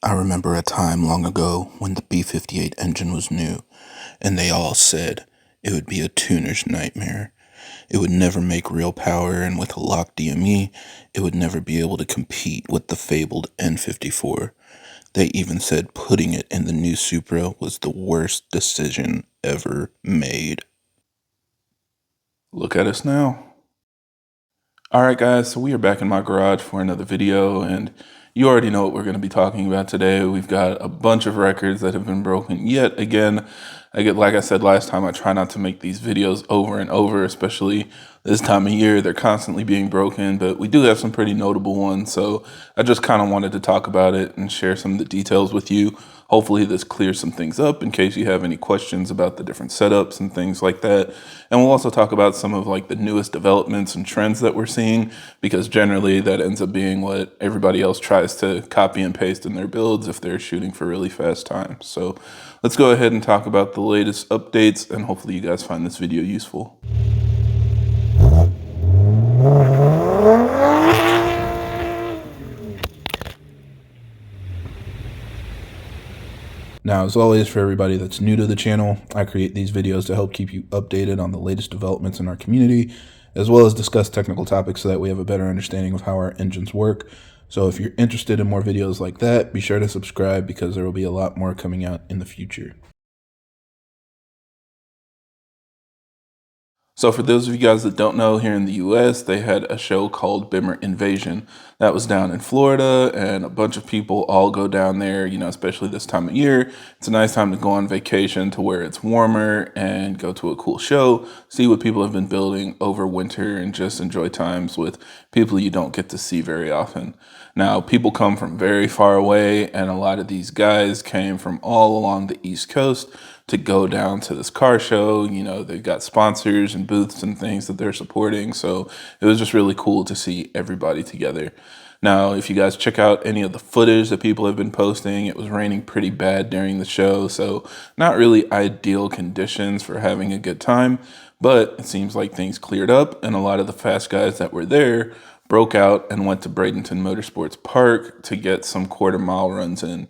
I remember a time long ago when the B58 engine was new, and they all said it would be a tuner's nightmare. It would never make real power, and with a locked DME, it would never be able to compete with the fabled N54. They even said putting it in the new Supra was the worst decision ever made. Look at us now. Alright guys, so we are back in my garage for another video, and you already know what we're going to be talking about today. We've got a bunch of records that have been broken yet again. Like I said last time, I try not to make these videos over and over, especially this time of year. They're constantly being broken, but we do have some pretty notable ones, so I just kind of wanted to talk about it and share some of the details with you. Hopefully this clears some things up in case you have any questions about the different setups and things like that. And we'll also talk about some of like the newest developments and trends that we're seeing, because generally that ends up being what everybody else tries to copy and paste in their builds if they're shooting for really fast times. So let's go ahead and talk about the latest updates, and hopefully you guys find this video useful. Now, as always, for everybody that's new to the channel, I create these videos to help keep you updated on the latest developments in our community, as well as discuss technical topics so that we have a better understanding of how our engines work. So if you're interested in more videos like that, be sure to subscribe because there will be a lot more coming out in the future. So for those of you guys that don't know, here in the US, they had a show called Bimmer Invasion. That was down in Florida, and a bunch of people all go down there, especially this time of year. It's a nice time to go on vacation to where it's warmer and go to a cool show, see what people have been building over winter, and just enjoy times with people you don't get to see very often. Now, people come from very far away, and a lot of these guys came from all along the East Coast to go down to this car show. They've got sponsors and booths and things that they're supporting. So it was just really cool to see everybody together. Now, if you guys check out any of the footage that people have been posting, it was raining pretty bad during the show. So not really ideal conditions for having a good time, but it seems like things cleared up, and a lot of the fast guys that were there broke out and went to Bradenton Motorsports Park to get some quarter-mile runs in.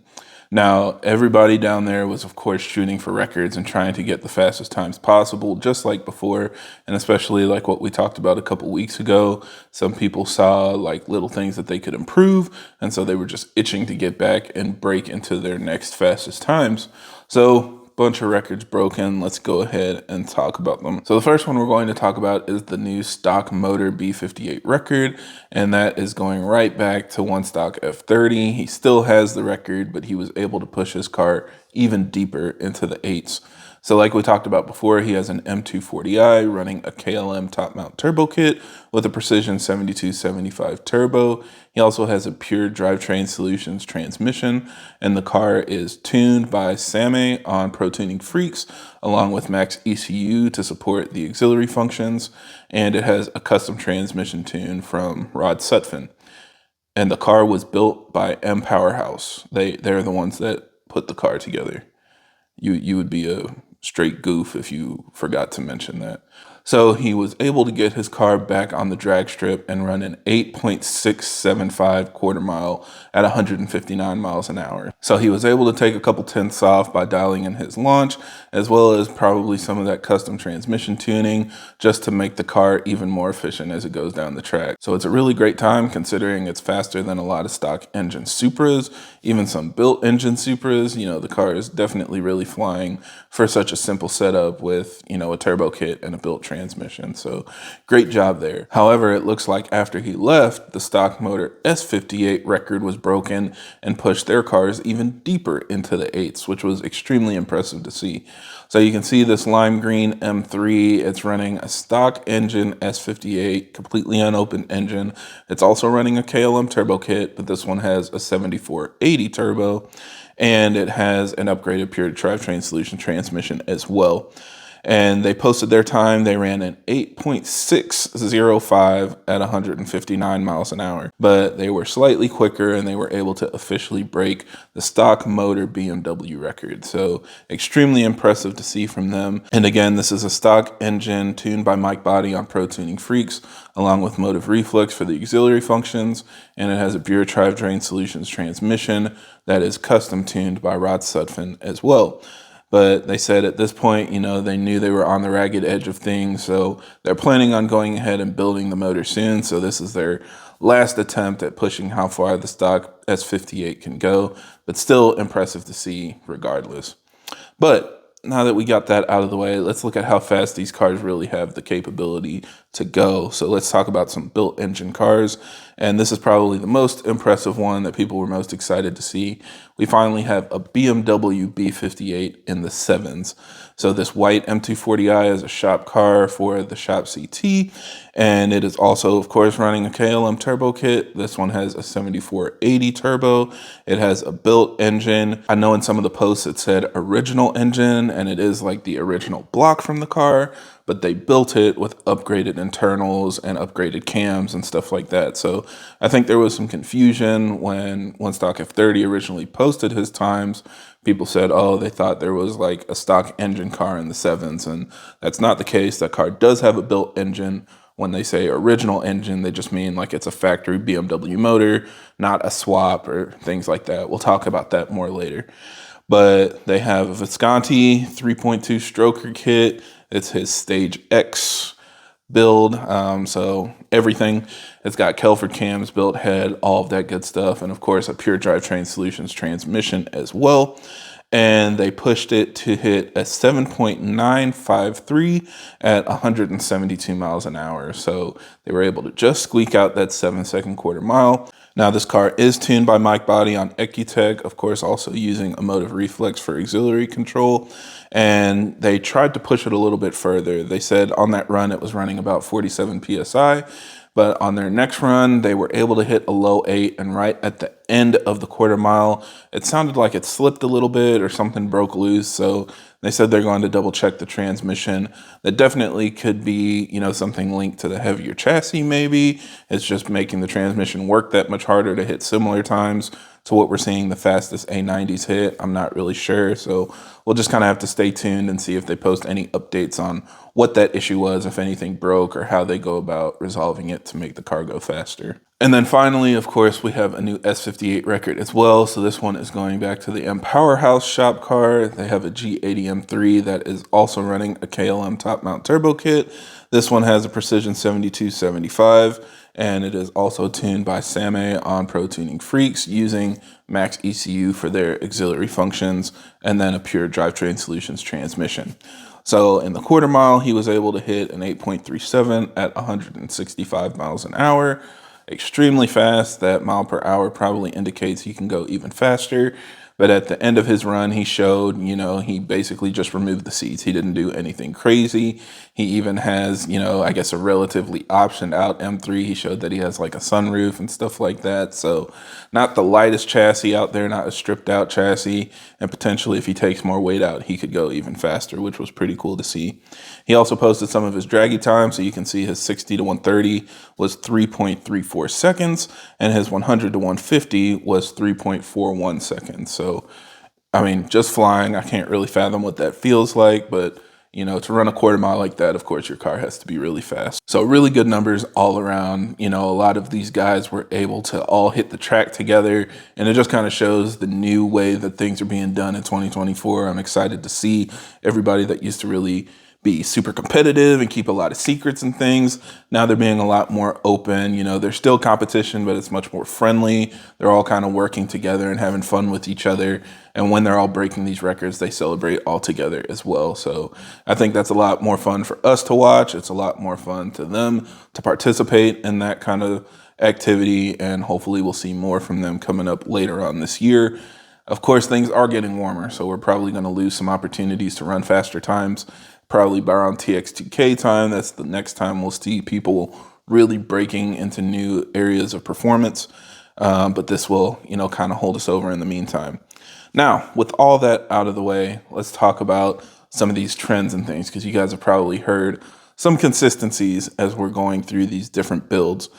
Now, everybody down there was, of course, shooting for records and trying to get the fastest times possible, just like before, and especially like what we talked about a couple weeks ago. Some people saw like little things that they could improve, and so they were just itching to get back and break into their next fastest times. So bunch of records broken. Let's go ahead and talk about them. So the first one we're going to talk about is the new stock motor B58 record, and that is going right back to one stock F30. He still has the record, but he was able to push his car even deeper into the eights. So like we talked about before, he has an M240i running a KLM top mount turbo kit with a Precision 7275 turbo. He also has a pure drivetrain solutions transmission, and the car is tuned by Sammy on Pro Tuning Freaks, along with Max ECU to support the auxiliary functions, and it has a custom transmission tune from Rod Sutphin. And the car was built by M Powerhouse. They're the ones that put the car together. You would be a straight goof if you forgot to mention that. So he was able to get his car back on the drag strip and run an 8.675 quarter mile at 159 miles an hour. So he was able to take a couple tenths off by dialing in his launch, as well as probably some of that custom transmission tuning, just to make the car even more efficient as it goes down the track. So it's a really great time considering it's faster than a lot of stock engine Supras, even some built engine Supras. The car is definitely really flying for such a simple setup with, a turbo kit and a built transmission. So great job there. However, it looks like after he left, the stock motor S58 record was broken and pushed their cars even deeper into the eights, which was extremely impressive to see. So you can see this lime green M3, it's running a stock engine S58, completely unopened engine. It's also running a KLM turbo kit, but this one has a 7480 turbo, and it has an upgraded pure drivetrain solution transmission as well. And they posted their time. They ran an 8.605 at 159 miles an hour. But they were slightly quicker, and they were able to officially break the stock motor BMW record. So extremely impressive to see from them. And again, this is a stock engine tuned by Mike Body on Pro Tuning Freaks, along with motive reflex for the auxiliary functions. And it has a Eurocharged Drain Solutions transmission that is custom tuned by Rod Sutphin as well. But they said at this point, you know, they knew they were on the ragged edge of things, so they're planning on going ahead and building the motor soon. So this is their last attempt at pushing how far the stock S58 can go, but still impressive to see regardless. But now that we got that out of the way, let's look at how fast these cars really have the capability to go. So let's talk about some built engine cars. And this is probably the most impressive one that people were most excited to see. We finally have a BMW B58 in the 7s. So this white M240i is a shop car for the shop CT. And it is also, of course, running a KLM turbo kit. This one has a 7480 turbo. It has a built engine. I know in some of the posts it said original engine, and it is like the original block from the car, but they built it with upgraded internals and upgraded cams and stuff like that. So I think there was some confusion when One Stock F30 originally posted his times. People said, oh, they thought there was like a stock engine car in the 7s, and that's not the case. That car does have a built engine. When they say original engine, they just mean like it's a factory BMW motor, not a swap or things like that. We'll talk about that more later. But they have a Visconti 3.2 stroker kit. It's his Stage X build. So everything. It's got Kelford Cams, built head, all of that good stuff. And of course, a pure drivetrain solutions transmission as well. And they pushed it to hit a 7.953 at 172 miles an hour. So they were able to just squeak out that 7-second quarter mile. Now this car is tuned by Mike Body on Ecutech, of course, also using a motive reflex for auxiliary control. And they tried to push it a little bit further. They said on that run, it was running about 47 PSI. But on their next run, they were able to hit a low 8, and right at the end of the quarter mile, it sounded like it slipped a little bit or something broke loose. So they said they're going to double check the transmission. That definitely could be, you know, something linked to the heavier chassis maybe. It's just making the transmission work that much harder to hit similar times to what we're seeing the fastest A90s hit. I'm not really sure. So we'll just kind of have to stay tuned and see if they post any updates on what that issue was, if anything broke, or how they go about resolving it to make the car go faster. And then finally, of course, we have a new S58 record as well. So this one is going back to the M Powerhouse shop car. They have a G80 M3 that is also running a KLM top mount turbo kit. This one has a Precision 7275, and it is also tuned by Sammy on Pro Tuning Freaks using Max ECU for their auxiliary functions, and then a pure drivetrain solutions transmission. So in the quarter mile, he was able to hit an 8.37 at 165 miles an hour. Extremely fast. That mile per hour probably indicates he can go even faster. But at the end of his run, he showed, you know, he basically just removed the seats. He didn't do anything crazy. He even has, you know, I guess a relatively optioned out M3. He showed that he has like a sunroof and stuff like that. So not the lightest chassis out there, not a stripped out chassis. And potentially if he takes more weight out, he could go even faster, which was pretty cool to see. He also posted some of his draggy time. So you can see his 60 to 130 was 3.34 seconds, and his 100 to 150 was 3.41 seconds. So, I mean, just flying, I can't really fathom what that feels like, but you know, to run a quarter mile like that, of course, your car has to be really fast. So really good numbers all around. You know, a lot of these guys were able to all hit the track together, and it just kind of shows the new way that things are being done in 2024. I'm excited to see everybody that used to really be super competitive and keep a lot of secrets and things. Now they're being a lot more open. You know, there's still competition, but it's much more friendly. They're all kind of working together and having fun with each other. And when they're all breaking these records, they celebrate all together as well. So I think that's a lot more fun for us to watch. It's a lot more fun to them to participate in that kind of activity. And hopefully we'll see more from them coming up later on this year. Of course, things are getting warmer, so we're probably going to lose some opportunities to run faster times. Probably by around TX2K time. That's the next time we'll see people really breaking into new areas of performance. But this will, you know, kind of hold us over in the meantime. Now, with all that out of the way, let's talk about some of these trends and things, because you guys have probably heard some consistencies as we're going through these different builds.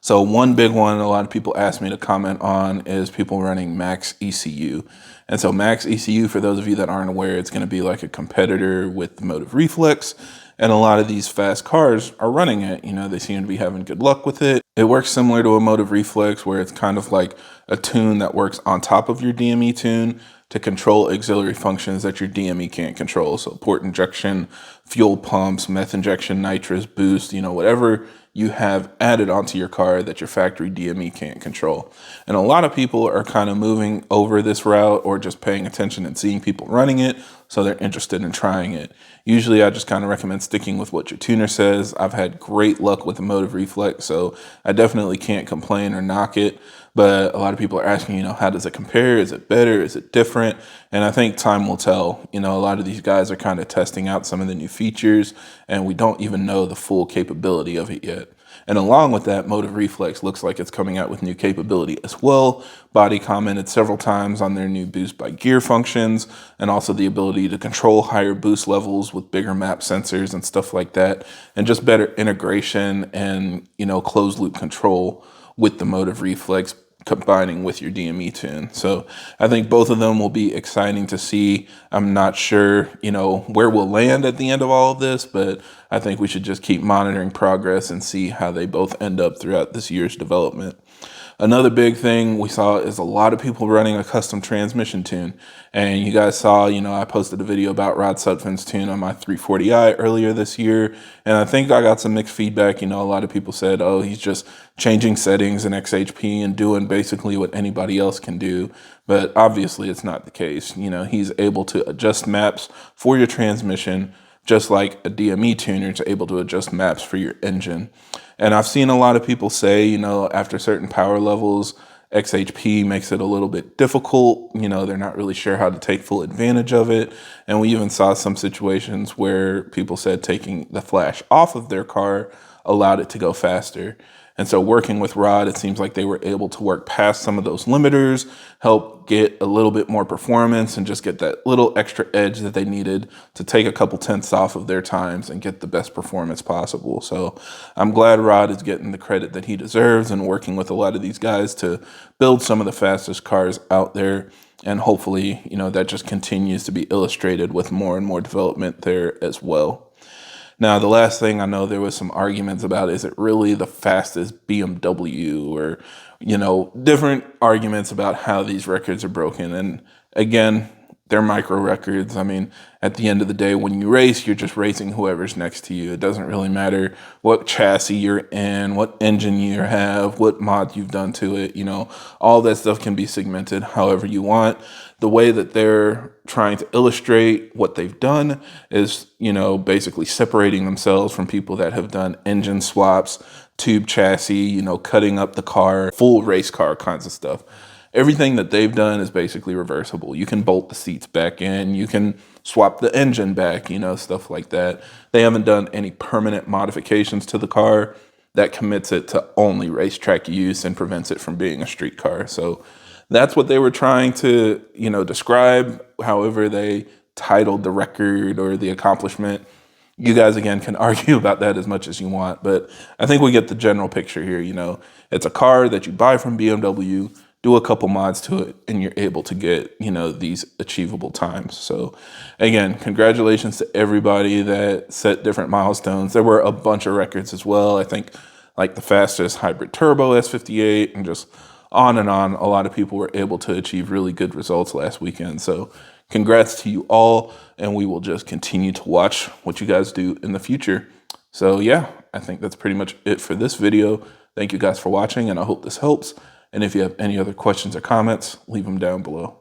So one big one a lot of people ask me to comment on is people running max ECU. And so max ECU, for those of you that aren't aware, it's going to be like a competitor with the Motive Reflex. And a lot of these fast cars are running it. You know, they seem to be having good luck with it. It works similar to a Motive Reflex, where it's kind of like a tune that works on top of your DME tune to control auxiliary functions that your DME can't control. So port injection, fuel pumps, meth injection, nitrous, boost, you know, whatever you have added onto your car that your factory DME can't control. And a lot of people are kind of moving over this route, or just paying attention and seeing people running it, so they're interested in trying it. Usually I just kind of recommend sticking with what your tuner says. I've had great luck with the Motive Reflex, so I definitely can't complain or knock it. But a lot of people are asking, you know, how does it compare? Is it better? Is it different? And I think time will tell. You know, a lot of these guys are kind of testing out some of the new features, and we don't even know the full capability of it yet. And along with that, Motive Reflex looks like it's coming out with new capability as well. Body commented several times on their new boost by gear functions, and also the ability to control higher boost levels with bigger map sensors and stuff like that, and just better integration and, you know, closed loop control with the Motive Reflex combining with your DME tune. So I think both of them will be exciting to see. I'm not sure, you know, where we'll land at the end of all of this, but I think we should just keep monitoring progress and see how they both end up throughout this year's development. Another big thing we saw is a lot of people running a custom transmission tune. And you guys saw, you know, I posted a video about Rod Sutphin's tune on my 340i earlier this year. And I think I got some mixed feedback. You know, a lot of people said, oh, he's just changing settings in XHP and doing basically what anybody else can do. But obviously it's not the case. You know, he's able to adjust maps for your transmission, just like a DME tuner is able to adjust maps for your engine. And I've seen a lot of people say, you know, after certain power levels, XHP makes it a little bit difficult. You know, they're not really sure how to take full advantage of it. And we even saw some situations where people said taking the flash off of their car allowed it to go faster. And so working with Rod, it seems like they were able to work past some of those limiters, help get a little bit more performance, and just get that little extra edge that they needed to take a couple tenths off of their times and get the best performance possible. So I'm glad Rod is getting the credit that he deserves and working with a lot of these guys to build some of the fastest cars out there. And hopefully, you know, that just continues to be illustrated with more and more development there as well. Now, the last thing I know, there was some arguments about, is it really the fastest BMW, or, you know, different arguments about how these records are broken. And again, they're micro records. I mean, at the end of the day, when you race, you're just racing whoever's next to you. It doesn't really matter what chassis you're in, what engine you have, what mod you've done to it. You know, all that stuff can be segmented however you want. The way that they're trying to illustrate what they've done is, you know, basically separating themselves from people that have done engine swaps, tube chassis, you know, cutting up the car, full race car kinds of stuff. Everything that they've done is basically reversible. You can bolt the seats back in, you can swap the engine back, you know, stuff like that. They haven't done any permanent modifications to the car that commits it to only racetrack use and prevents it from being a street car. So that's what they were trying to, you know, describe, however they titled the record or the accomplishment. You guys, again, can argue about that as much as you want, but I think we get the general picture here. You know, it's a car that you buy from BMW, do a couple mods to it, and you're able to get, you know, these achievable times. So again, congratulations to everybody that set different milestones. There were a bunch of records as well. I think like the fastest hybrid turbo S58, and just on and on. A lot of people were able to achieve really good results last weekend. So congrats to you all, and we will just continue to watch what you guys do in the future. So yeah, I think that's pretty much it for this video. Thank you guys for watching, and I hope this helps. And if you have any other questions or comments, leave them down below.